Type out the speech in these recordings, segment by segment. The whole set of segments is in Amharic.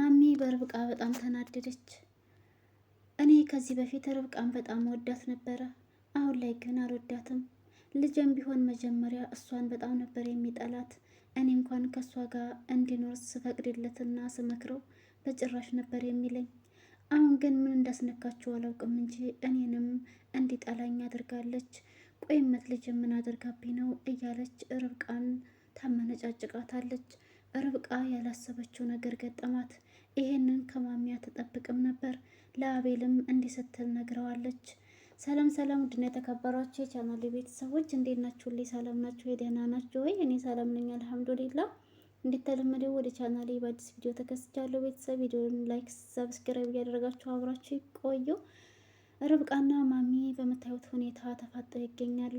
ማሚ በርብቃ በጣም ተናደደች። እኔ ከዚህ በፊት ርብቃን በጣም ወዳት ነበረ። አሁን ላይ ግን አልወዳትም። ልጅም ቢሆን መጀመሪያ እሷን በጣም ነበር የሚጠላት። እኔ እንኳን ከእሷ ጋር እንዲኖር ስፈቅድለትና ስመክረው በጭራሽ ነበር የሚለኝ። አሁን ግን ምን እንዳስነካችው አላውቅም እንጂ እኔንም እንዲጠላኝ አድርጋለች። ቆይመት ልጅ ምን አድርጋብኝ ነው እያለች ርብቃን ታመነጫጭቃታለች። ርብቃ ያላሰበችው ነገር ገጠማት። ይሄንን ከማሚ አትጠብቅም ነበር። ለአቤልም እንዲህ ስትል ነግረዋለች። ሰላም ሰላም፣ ውድና የተከበራችሁ የቻናል ቤተሰቦች እንዴት ናችሁልኝ? ሰላም ናችሁ? የደህና ናችሁ ወይ? እኔ ሰላም ነኝ አልሐምዱሊላ። እንደተለመደው ወደ ቻናሌ በአዲስ ቪዲዮ ተከስቻለሁ። ቤተሰብ ቪዲዮን ላይክ፣ ሰብስክራይብ እያደረጋችሁ አብራችሁ ቆዩ። ርብቃና ማሚ በምታዩት ሁኔታ ተፋጠው ይገኛሉ።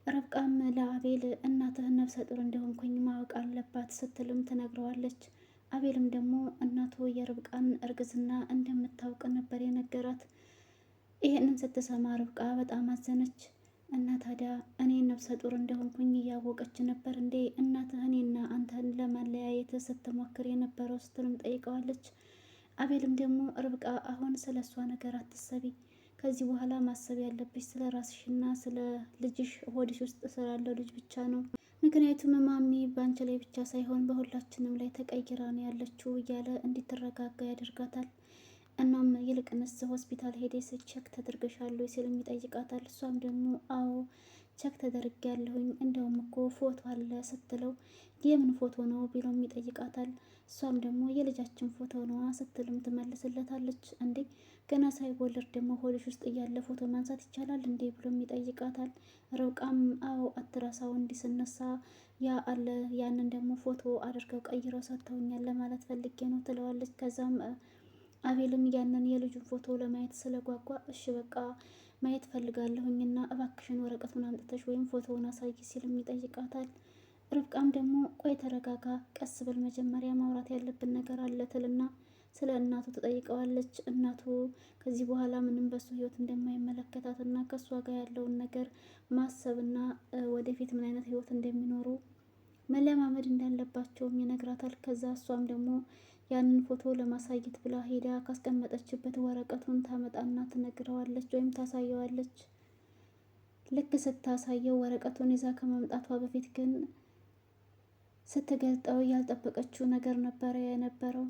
ርብቃም ለአቤል እናትህ ነፍሰ ጡር እንደሆንኩኝ ማወቅ አለባት ስትልም ትነግረዋለች። አቤልም ደግሞ እናቱ የርብቃን እርግዝና እንደምታውቅ ነበር የነገራት። ይህንን ስትሰማ ርብቃ በጣም አዘነች። እና ታዲያ እኔ ነፍሰ ጡር እንደሆንኩኝ እያወቀች ነበር እንዴ እናትህ እኔና አንተን ለማለያየት ስትሞክር የነበረው ስትልም ጠይቀዋለች። አቤልም ደግሞ ርብቃ አሁን ስለ እሷ ነገር አትሰቢ፣ ከዚህ በኋላ ማሰብ ያለብሽ ስለ ራስሽና ስለ ልጅሽ ሆድሽ ውስጥ ስላለው ልጅ ብቻ ነው። ምክንያቱም ማሚ በአንቺ ላይ ብቻ ሳይሆን በሁላችንም ላይ ተቀይራ ነው ያለችው እያለ እንድትረጋጋ ያደርጋታል። እናም ይልቅንስ ሆስፒታል ሄደሽ ቼክ ተደርገሻል ሲልም ይጠይቃታል። እሷም ደግሞ አዎ ቼክ ተደርጊያለሁኝ፣ እንደውም እኮ ፎቶ አለ ስትለው የምን ፎቶ ነው ቢሎም ይጠይቃታል። እሷም ደግሞ የልጃችን ፎቶ ነዋ ስትልም ትመልስለታለች። እንዴ ገና ሳይወለድ ደግሞ ሆድሽ ውስጥ እያለ ፎቶ ማንሳት ይቻላል እንዴ ብሎም ይጠይቃታል። ርብቃም አዎ አትረሳው እንዲህ ስነሳ ያ አለ ያንን ደግሞ ፎቶ አድርገው ቀይረው ሰጥተውኛል ለማለት ፈልጌ ነው ትለዋለች። ከዛም አቤልም ያንን የልጁን ፎቶ ለማየት ስለጓጓ እሺ በቃ ማየት ፈልጋለሁኝና እባክሽን ወረቀቱን አምጥተሽ ወይም ፎቶውን አሳይ ሲልም ይጠይቃታል። ርብቃም ደግሞ ቆይ ተረጋጋ፣ ቀስ ብል መጀመሪያ ማውራት ያለብን ነገር አለ ትልና ስለ እናቱ ትጠይቀዋለች። እናቱ ከዚህ በኋላ ምንም በሱ ህይወት እንደማይመለከታትና ከእሷ ጋር ያለውን ነገር ማሰብና ወደፊት ምን አይነት ህይወት እንደሚኖሩ መለማመድ እንዳለባቸውም ይነግራታል። ከዛ እሷም ደግሞ ያንን ፎቶ ለማሳየት ብላ ሄዳ ካስቀመጠችበት ወረቀቱን ታመጣና ትነግረዋለች ወይም ታሳየዋለች። ልክ ስታሳየው ወረቀቱን ይዛ ከማምጣቷ በፊት ግን ስትገልጠው ያልጠበቀችው ነገር ነበረ የነበረው።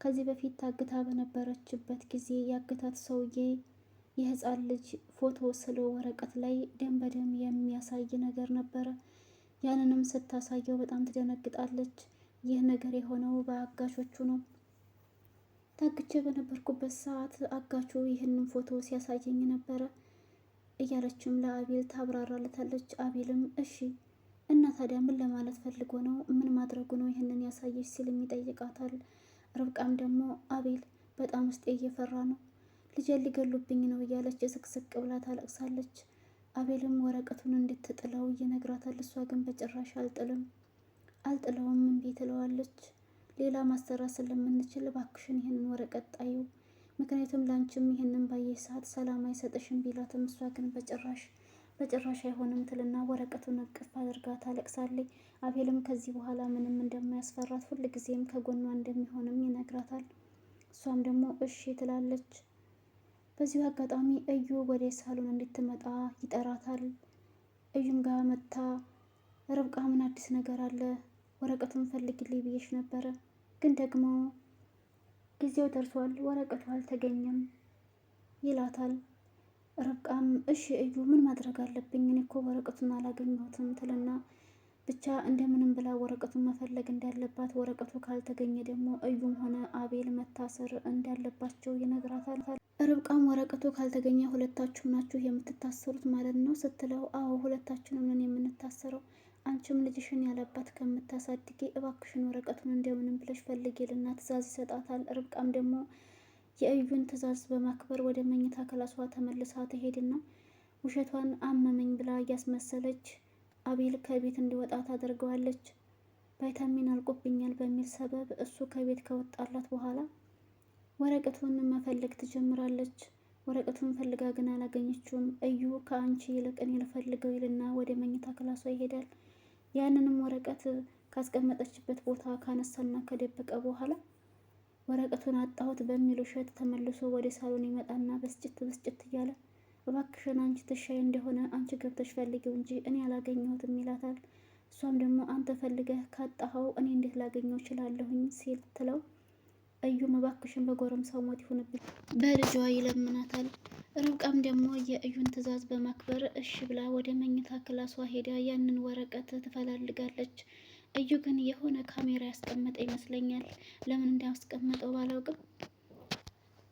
ከዚህ በፊት ታግታ በነበረችበት ጊዜ ያገታት ሰውዬ የህፃን ልጅ ፎቶ ስለ ወረቀት ላይ ደም በደም የሚያሳይ ነገር ነበረ። ያንንም ስታሳየው በጣም ትደነግጣለች። ይህ ነገር የሆነው በአጋቾቹ ነው። ታግቼ በነበርኩበት ሰዓት አጋቹ ይህንን ፎቶ ሲያሳየኝ ነበረ እያለችም ለአቤል ታብራራለታለች። አቤልም እሺ እና ታዲያ ምን ለማለት ፈልጎ ነው? ምን ማድረጉ ነው ይህንን ያሳየች ሲልም ይጠይቃታል። ርብቃም ደግሞ አቤል በጣም ውስጤ እየፈራ ነው፣ ልጄን ሊገሉብኝ ነው እያለች ስቅስቅ ብላ ታለቅሳለች። አቤልም ወረቀቱን እንድትጥለው ይነግራታል። እሷ ግን በጭራሽ አልጥለውም እምቢ ትለዋለች። ሌላ ማሰራት ስለምንችል እባክሽን ይህንን ወረቀት ጣዩ፣ ምክንያቱም ላንቺም ይህንን ባየሽ ሰዓት ሰላም አይሰጥሽም ቢላትም እሷ ግን በጭራሽ አይሆንም ትልና ወረቀቱን እቅፍ አድርጋ ታለቅሳለች። አቤልም ከዚህ በኋላ ምንም እንደማያስፈራት ሁልጊዜም ከጎኗ እንደሚሆንም ይነግራታል። እሷም ደግሞ እሺ ትላለች። በዚሁ አጋጣሚ እዩ ወደ ሳሎን እንድትመጣ ይጠራታል። እዩም ጋር መታ ርብቃ ምን አዲስ ነገር አለ? ወረቀቱን ፈልግልኝ ብዬሽ ነበረ፣ ግን ደግሞ ጊዜው ደርሷል፣ ወረቀቱ አልተገኘም ይላታል። ርብቃም እሺ እዩ ምን ማድረግ አለብኝ? እኔ እኮ ወረቀቱን አላገኘሁትም ትልና ብቻ እንደምንም ብላ ወረቀቱን መፈለግ እንዳለባት፣ ወረቀቱ ካልተገኘ ደግሞ እዩም ሆነ አቤል መታሰር እንዳለባቸው ይነግራታል። ርብቃም ወረቀቱ ካልተገኘ ሁለታችሁ ናችሁ የምትታሰሩት ማለት ነው ስትለው አዎ ሁለታችንም ነን የምንታሰረው፣ አንቺም ልጅሽን ያለባት ከምታሳድጊ እባክሽን ወረቀቱን እንደምንም ብለሽ ፈልጊልና ትዕዛዝ ይሰጣታል። ርብቃም ደግሞ የእዩን ትዕዛዝ በማክበር ወደ መኝታ ክላሷ ተመልሳ ትሄድና ውሸቷን አመመኝ ብላ እያስመሰለች አቤል ከቤት እንዲወጣ ታደርገዋለች። ቫይታሚን አልቆብኛል በሚል ሰበብ እሱ ከቤት ከወጣላት በኋላ ወረቀቱን መፈለግ ትጀምራለች። ወረቀቱን ፈልጋ ግን አላገኘችውም። እዩ ከአንቺ ይልቅ እኔ ልፈልገው ይልና ወደ መኝታ ክላሷ ይሄዳል። ያንንም ወረቀት ካስቀመጠችበት ቦታ ካነሳና ከደበቀ በኋላ ወረቀቱን አጣሁት በሚል ውሸት ተመልሶ ወደ ሳሎን ይመጣና ብስጭት እያለ እባክሽን አንቺ ትሻይ እንደሆነ አንቺ ገብተሽ ፈልጊው እንጂ እኔ አላገኘሁትም ይላታል። እሷም ደግሞ አንተ ፈልገህ ካጣኸው እኔ እንዴት ላገኘው እችላለሁኝ ሲል ትለው እዩም እባክሽን በጎረምሳው ሞት ይሁንብኝ በልጇ ይለምናታል። ርብቃም ደግሞ የእዩን ትዕዛዝ በማክበር እሺ ብላ ወደ መኝታ ክላሷ ሄዳ ያንን ወረቀት ትፈላልጋለች። እዩ ግን የሆነ ካሜራ ያስቀመጠ ይመስለኛል። ለምን እንዳስቀመጠው ባላውቅም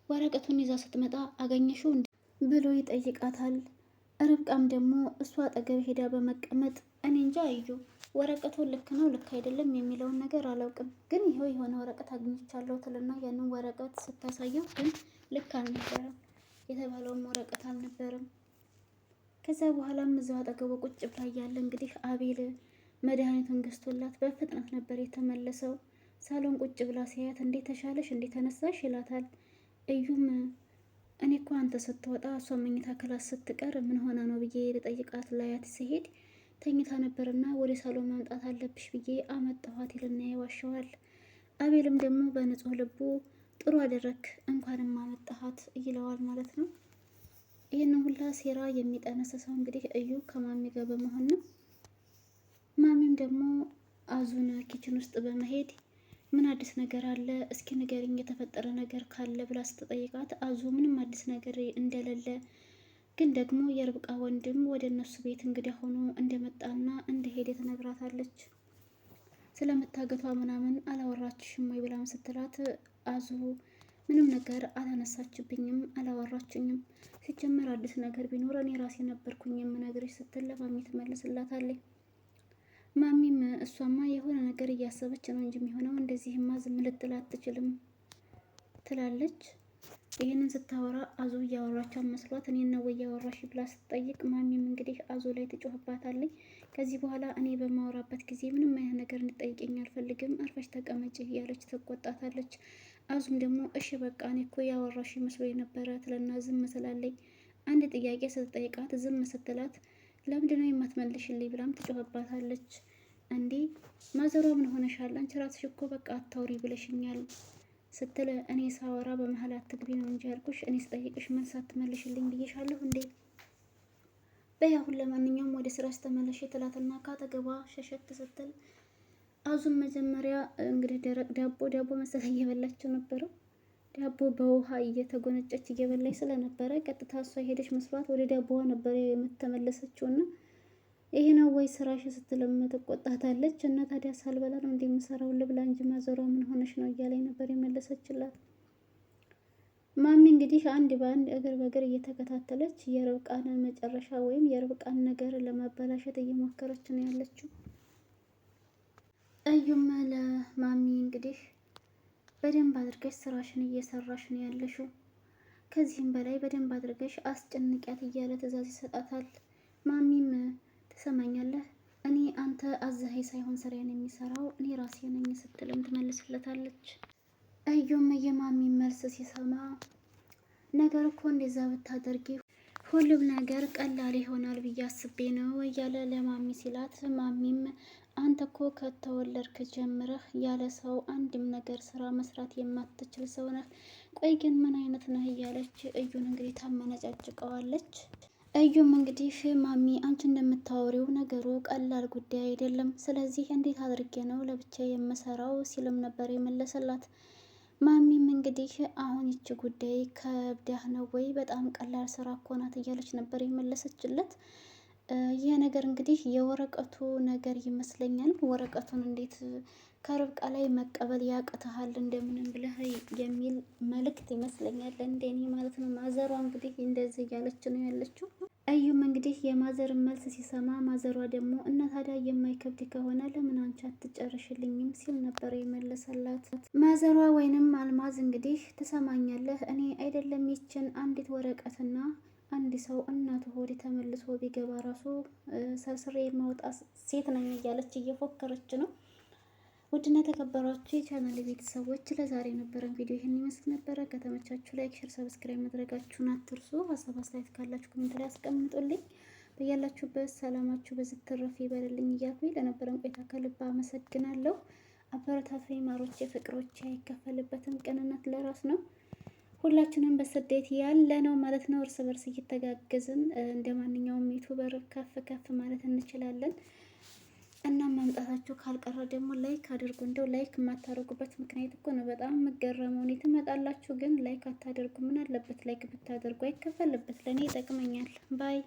ወረቀቱን ይዛ ስትመጣ አገኘሽው ብሎ ይጠይቃታል። ርብቃም ደግሞ እሷ አጠገብ ሄዳ በመቀመጥ እኔ እንጃ እዩ ወረቀቱን ልክ ነው ልክ አይደለም የሚለውን ነገር አላውቅም፣ ግን ይኸው የሆነ ወረቀት አግኝቻለሁ ትልና ያንን ወረቀት ስታሳየው ግን ልክ አልነበረም፣ የተባለውም ወረቀት አልነበረም። ከዛ በኋላም እዛው አጠገቡ ቁጭ ብላ እያለ እንግዲህ አቤል መድኃኒቱን ገዝቶላት በፍጥነት ነበር የተመለሰው። ሳሎን ቁጭ ብላ ሲያያት እንዴት ተሻለሽ እንዴት ተነሳሽ ይላታል። እዩም እኔ እኮ አንተ ስትወጣ እሷ መኝታ ክላስ ስትቀር ምን ሆና ነው ብዬ ልጠይቃት ላያት ሲሄድ ተኝታ ነበርና ወደ ሳሎን መምጣት አለብሽ ብዬ አመጣኋት ይልና ይዋሸዋል። አቤልም ደግሞ በንጹህ ልቡ ጥሩ አደረክ እንኳንም አመጣሃት ይለዋል ማለት ነው። ይህንን ሁላ ሴራ የሚጠነሰሰው እንግዲህ እዩ ከማሚ ጋር በመሆን ነው። ማሚም ደግሞ አዙን ኪችን ውስጥ በመሄድ ምን አዲስ ነገር አለ እስኪ ንገሪኝ የተፈጠረ ነገር ካለ ብላ ስትጠይቃት አዙ ምንም አዲስ ነገር እንደሌለ ግን ደግሞ የርብቃ ወንድም ወደ እነሱ ቤት እንግዳ ሆኖ እንደመጣና እንደሄደ ትነግራታለች። ስለመታገቷ ምናምን አላወራችሽም ወይ ብላም ስትላት አዙ ምንም ነገር አላነሳችብኝም አላወራችኝም፣ ሲጀመር አዲስ ነገር ቢኖር እኔ ራሴ ነበርኩኝ የምነግርሽ ስትል ለማሚ ትመልስላታለች። ማሚም እሷማ የሆነ ነገር እያሰበች ነው እንጂ የሚሆነው እንደዚህማ ዝም ልትል አትችልም ትላለች። ይህንን ስታወራ አዙ እያወራቻት መስሏት እኔን ነው እያወራሽ ብላ ስትጠይቅ ማሚም እንግዲህ አዙ ላይ ትጮህባታለች። ከዚህ በኋላ እኔ በማወራበት ጊዜ ምንም አይነት ነገር እንድጠይቀኝ አልፈልግም፣ አርፈሽ ተቀመጭ እያለች ትቆጣታለች። አዙም ደግሞ እሺ በቃ እኔ እኮ ያወራሽ መስሎ የነበረ ትለና ዝም ስላለኝ አንድ ጥያቄ ስትጠይቃት ዝም ስትላት ለምንድነው የማትመልሽልኝ ብላም ትጮህባታለች። እንዴ ማዘሯ ምን ሆነሻል? አንቺ ራስሽ እኮ በቃ አታውሪ ብለሽኛል ስትል እኔ ሳወራ በመሀል አትግቢ ነው እንጂ ያልኩሽ፣ እኔ ስጠይቅሽ መልስ አትመልሽልኝ ብዬሻለሁ እንዴ? በያሁን ለማንኛውም ወደ ስራ ስተመለሽ ትላትና ካጠገቧ ሸሸት ስትል አዙም መጀመሪያ እንግዲህ ደረቅ ዳቦ መሰለኝ እየበላችው ነበረው። ዳቦ በውሃ እየተጎነጨች እየበላች ስለነበረ ቀጥታ እሷ ሄደች መስሏት ወደ ዳቦዋ ነበር የምትመለሰችውና ይሄ ነው ወይ ስራሽ ስትልም ትቆጣታለች። እና ታዲያ ሳልበላ ነው እንደምሰራው ልብላ እንጂ ማዘሯ ምን ሆነሽ ነው እያለኝ ነበር የመለሰችላት። ማሚ እንግዲህ አንድ በአንድ እግር በእግር እየተከታተለች የርብቃን መጨረሻ ወይም የርብቃን ነገር ለማበላሸት እየሞከረች ነው ያለችው። እዩም ለማሚ እንግዲህ በደንብ አድርገሽ ስራሽን እየሰራሽ ነው ያለሽው፣ ከዚህም በላይ በደንብ አድርገሽ አስጨንቂያት እያለ ትዕዛዝ ይሰጣታል። ማሚም ትሰማኛለህ እኔ አንተ አዛኸኝ ሳይሆን ስራዬን የሚሰራው እኔ ራሴ ነኝ ስትልም ትመልስለታለች። እዩም የማሚ መልስ ሲሰማ ነገር እኮ እንደዛ ብታደርጊ ሁሉም ነገር ቀላል ይሆናል ብዬ አስቤ ነው እያለ ለማሚ ሲላት፣ ማሚም አንተ እኮ ከተወለድክ ጀምረህ ያለ ሰው አንድም ነገር ስራ መስራት የማትችል ሰው ነህ። ቆይ ግን ምን አይነት ነህ እያለች እዩን እንግዲህ ታመነጫጭቀዋለች። እዩም እንግዲህ ማሚ አንቺ እንደምታወሪው ነገሩ ቀላል ጉዳይ አይደለም፣ ስለዚህ እንዴት አድርጌ ነው ለብቻ የምሰራው ሲልም ነበር የመለሰላት። ማሚም እንግዲህ አሁን ይቺ ጉዳይ ከብዳህ ነው ወይ በጣም ቀላል ስራ እኮ ናት እያለች ነበር የመለሰችለት። ይህ ነገር እንግዲህ የወረቀቱ ነገር ይመስለኛል። ወረቀቱን እንዴት ከርብቃ ላይ መቀበል ያቅተሃል እንደምንም ብለህ የሚል መልእክት ይመስለኛል እንደኔ ማለት ነው። ማዘሯ እንግዲህ እንደዚህ እያለች ነው ያለችው። እዩም እንግዲህ የማዘርን መልስ ሲሰማ ማዘሯ ደግሞ እና ታዲያ የማይከብድ ከሆነ ለምን አንቺ አትጨርሽልኝም ሲል ነበር የመለሰላት። ማዘሯ ወይንም አልማዝ እንግዲህ ትሰማኛለህ፣ እኔ አይደለም ይችን አንዲት ወረቀትና አንድ ሰው እናቱ ሆድ ተመልሶ ቢገባ ራሱ ሰርስሬ የማውጣት ሴት ነኝ እያለች እየፎከረች ነው። ውድና የተከበራችሁ የቻናል ቤተሰቦች ለዛሬ የነበረን ቪዲዮ ይህን ይመስል ነበረ። ከተመቻችሁ ላይክ፣ ሼር፣ ሰብስክራይብ ማድረጋችሁን አትርሱ። ሀሳብ አስተያየት ካላችሁ ኮሜንት ላይ አስቀምጡልኝ። በያላችሁበት ሰላማችሁ በዝት ትረፍ ይበልልኝ እያልኩኝ ለነበረን ቆይታ ከልብ አመሰግናለሁ። አበረታቱኝ ማሮቼ፣ ፍቅሮቼ። አይከፈልበትም። ቅንነት ለራስ ነው። ሁላችንም በስደት ያለ ነው ማለት ነው። እርስ በርስ እየተጋገዝን እንደ ማንኛውም ዩቱበር ከፍ ከፍ ማለት እንችላለን። እናም መምጣታችሁ ካልቀረ ደግሞ ላይክ አድርጉ። እንደው ላይክ የማታደርጉበት ምክንያት እኮ ነው በጣም የምገረመው። እኔ ትመጣላችሁ ግን ላይክ አታደርጉ። ምን አለበት ላይክ ብታደርጉ? አይከፈልበት። ለእኔ ይጠቅመኛል ባይ